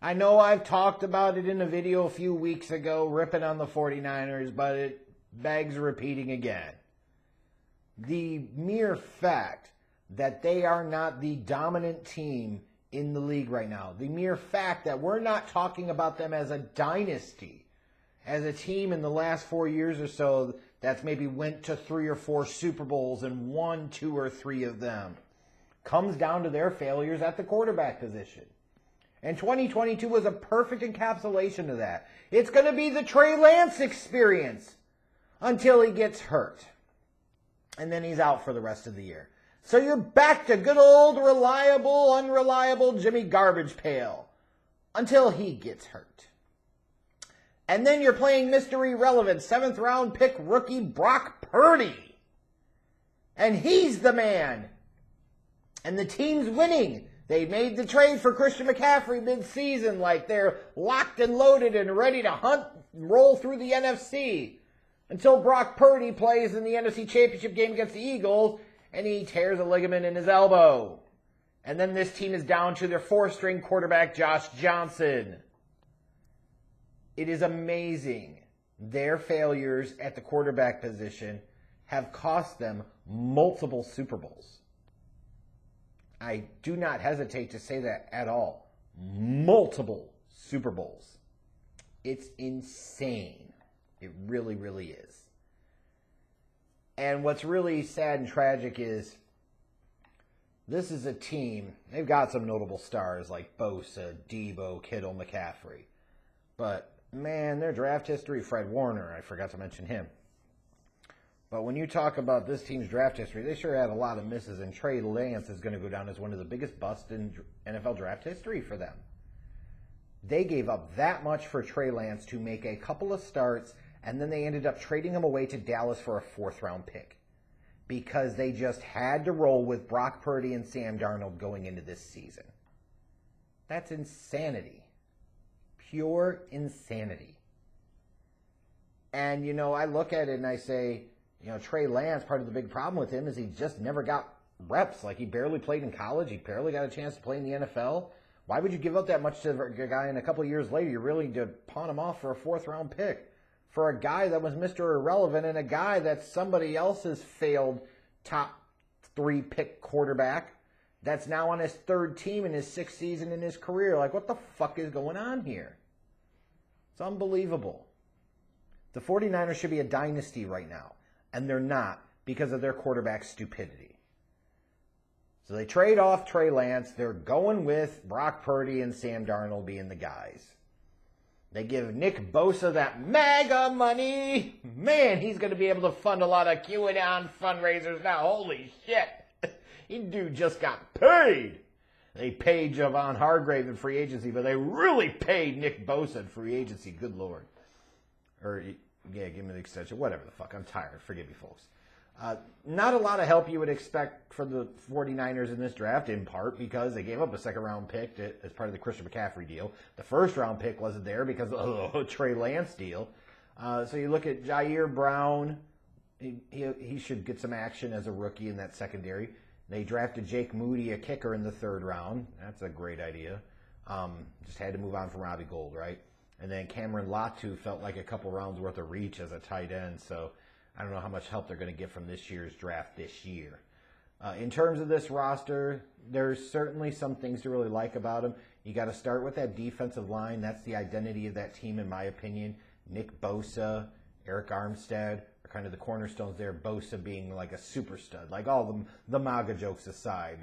I know I've talked about it in a video a few weeks ago, ripping on the 49ers, but it begs repeating again. The mere fact that they are not the dominant team in the league right now, the mere fact that we're not talking about them as a dynasty, as a team in the last 4 years or so that's maybe went to 3 or 4 Super Bowls and won 2 or 3 of them, comes down to their failures at the quarterback position. And 2022 was a perfect encapsulation of that. It's going to be the Trey Lance experience until he gets hurt. And then he's out for the rest of the year. So you're back to good old reliable, unreliable Jimmy Garbage Pail until he gets hurt. And then you're playing Mr. Irrelevant, 7th round pick rookie Brock Purdy. And he's the man. And the team's winning. They made the trade for Christian McCaffrey mid-season like they're locked and loaded and ready to hunt and roll through the NFC until Brock Purdy plays in the NFC Championship game against the Eagles and he tears a ligament in his elbow. And then this team is down to their 4th-string quarterback, Josh Johnson. It is amazing. Their failures at the quarterback position have cost them multiple Super Bowls. I do not hesitate to say that at all. Multiple Super Bowls. It's insane. It really, really is. And what's really sad and tragic is this is a team, they've got some notable stars like Bosa, Debo, Kittle, McCaffrey. But, man, their draft history, Fred Warner, I forgot to mention him. But when you talk about this team's draft history, they sure had a lot of misses, and Trey Lance is going to go down as one of the biggest busts in NFL draft history for them. They gave up that much for Trey Lance to make a couple of starts, and then they ended up trading him away to Dallas for a 4th-round pick because they just had to roll with Brock Purdy and Sam Darnold going into this season. That's insanity. Pure insanity. And, I look at it and I say, Trey Lance, part of the big problem with him is he just never got reps. Like, he barely played in college. He barely got a chance to play in the NFL. Why would you give up that much to a guy and a couple of years later you're really to pawn him off for a 4th-round pick? For a guy that was Mr. Irrelevant and a guy that's somebody else's failed top 3 pick quarterback that's now on his 3rd team in his 6th season in his career. Like, what the fuck is going on here? It's unbelievable. The 49ers should be a dynasty right now. And they're not because of their quarterback's stupidity. So they trade off Trey Lance. They're going with Brock Purdy and Sam Darnold being the guys. They give Nick Bosa that MAGA money. Man, he's going to be able to fund a lot of QAnon fundraisers now. Holy shit. Dude just got paid. They paid Javon Hargrave in free agency, but they really paid Nick Bosa in free agency. Good Lord. Yeah, give me the extension. Whatever the fuck. I'm tired. Forgive me, folks. Not a lot of help you would expect for the 49ers in this draft, in part because they gave up a 2nd-round pick as part of the Christian McCaffrey deal. The 1st-round pick wasn't there because of the Trey Lance deal. So you look at Jair Brown. He should get some action as a rookie in that secondary. They drafted Jake Moody, a kicker, in the 3rd round. That's a great idea. Just had to move on from Robbie Gould, right? And then Cameron Latu felt like a couple rounds worth of reach as a tight end. So I don't know how much help they're going to get from this year's draft this year. In terms of this roster, there's certainly some things to really like about them. You got to start with that defensive line. That's the identity of that team, in my opinion. Nick Bosa, Eric Armstead are kind of the cornerstones there. Bosa being like a super stud. Like all the MAGA jokes aside,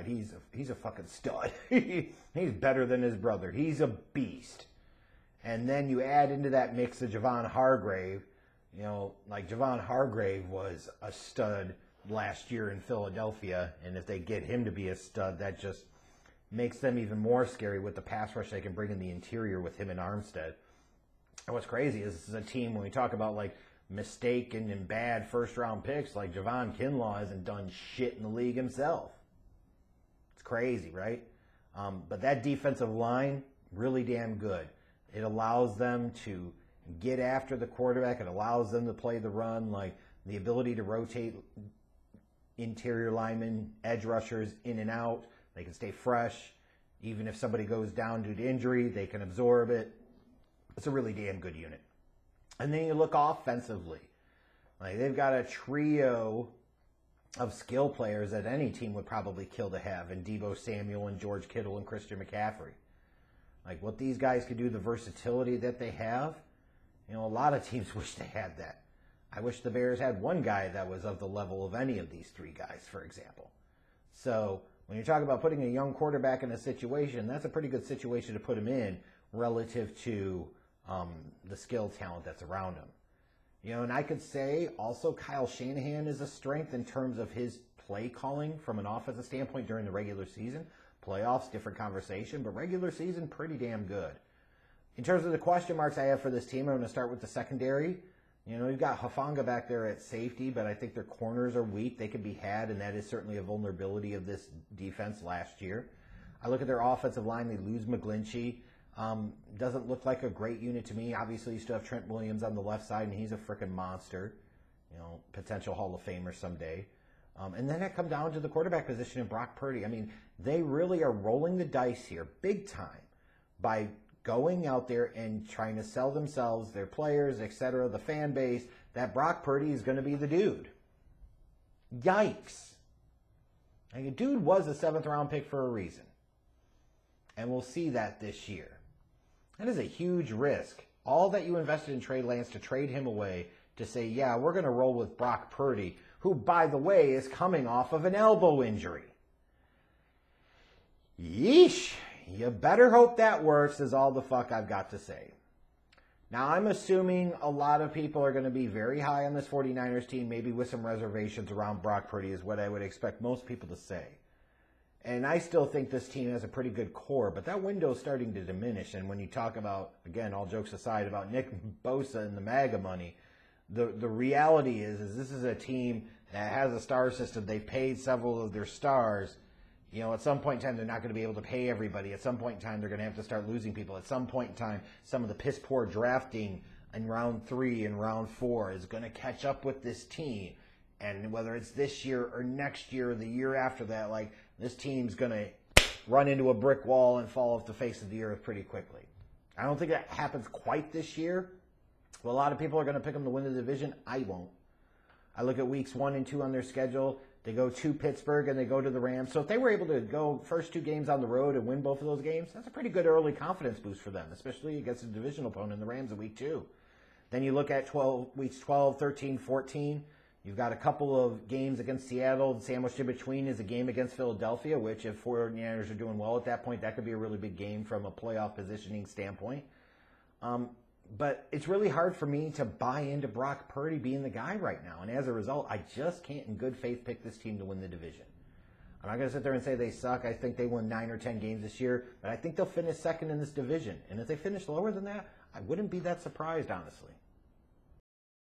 he's a fucking stud. He's better than his brother. He's a beast. And then you add into that mix of Javon Hargrave. Like Javon Hargrave was a stud last year in Philadelphia. And if they get him to be a stud, that just makes them even more scary with the pass rush they can bring in the interior with him and Armstead. And what's crazy is this is a team, when we talk about like mistaken and bad 1st-round picks, like Javon Kinlaw hasn't done shit in the league himself. It's crazy, right? But that defensive line, really damn good. It allows them to get after the quarterback. It allows them to play the run, like the ability to rotate interior linemen, edge rushers in and out. They can stay fresh. Even if somebody goes down due to injury, they can absorb it. It's a really damn good unit. And then you look offensively. Like, they've got a trio of skill players that any team would probably kill to have in Deebo Samuel and George Kittle and Christian McCaffrey. Like, what these guys could do, the versatility that they have, a lot of teams wish they had that. I wish the Bears had one guy that was of the level of any of these three guys, for example. So when you're talking about putting a young quarterback in a situation, that's a pretty good situation to put him in relative to the skill talent that's around him. And I could say also Kyle Shanahan is a strength in terms of his play calling from an offensive standpoint during the regular season. Playoffs, different conversation, but regular season, pretty damn good. In terms of the question marks I have for this team, I'm going to start with the secondary. You've got Hufanga back there at safety, but I think their corners are weak. They can be had, and that is certainly a vulnerability of this defense last year. I look at their offensive line. They lose McGlinchey. Doesn't look like a great unit to me. Obviously, you still have Trent Williams on the left side, and he's a freaking monster. Potential Hall of Famer someday. And then I come down to the quarterback position in Brock Purdy. I mean, they really are rolling the dice here big time by going out there and trying to sell themselves, their players, etc., the fan base, that Brock Purdy is going to be the dude. Yikes. Like, a dude was a 7th-round pick for a reason. And we'll see that this year. That is a huge risk. All that you invested in Trey Lance to trade him away to say, yeah, we're going to roll with Brock Purdy, who, by the way, is coming off of an elbow injury. Yeesh. You better hope that works is all the fuck I've got to say. Now, I'm assuming a lot of people are going to be very high on this 49ers team, maybe with some reservations around Brock Purdy is what I would expect most people to say. And I still think this team has a pretty good core, but that window is starting to diminish. And when you talk about, again, all jokes aside, about Nick Bosa and the MAGA money, the reality is this is a team that has a star system. They've paid several of their stars. At some point in time, they're not going to be able to pay everybody. At some point in time, they're going to have to start losing people. At some point in time, some of the piss-poor drafting in round 3 and round 4 is going to catch up with this team. And whether it's this year or next year or the year after that, like, this team's going to run into a brick wall and fall off the face of the earth pretty quickly. I don't think that happens quite this year. Well, a lot of people are going to pick them to win the division. I won't. I look at weeks 1 and 2 on their schedule. They go to Pittsburgh and they go to the Rams. So if they were able to go first 2 games on the road and win both of those games, that's a pretty good early confidence boost for them, especially against a divisional opponent, the Rams, in week 2. Then you look at weeks 12, 13, 14. You've got a couple of games against Seattle, and sandwiched in between is a game against Philadelphia, which if 49ers are doing well at that point, that could be a really big game from a playoff positioning standpoint. But it's really hard for me to buy into Brock Purdy being the guy right now. And as a result, I just can't in good faith pick this team to win the division. I'm not going to sit there and say they suck. I think they won 9 or 10 games this year, but I think they'll finish second in this division. And if they finish lower than that, I wouldn't be that surprised, honestly.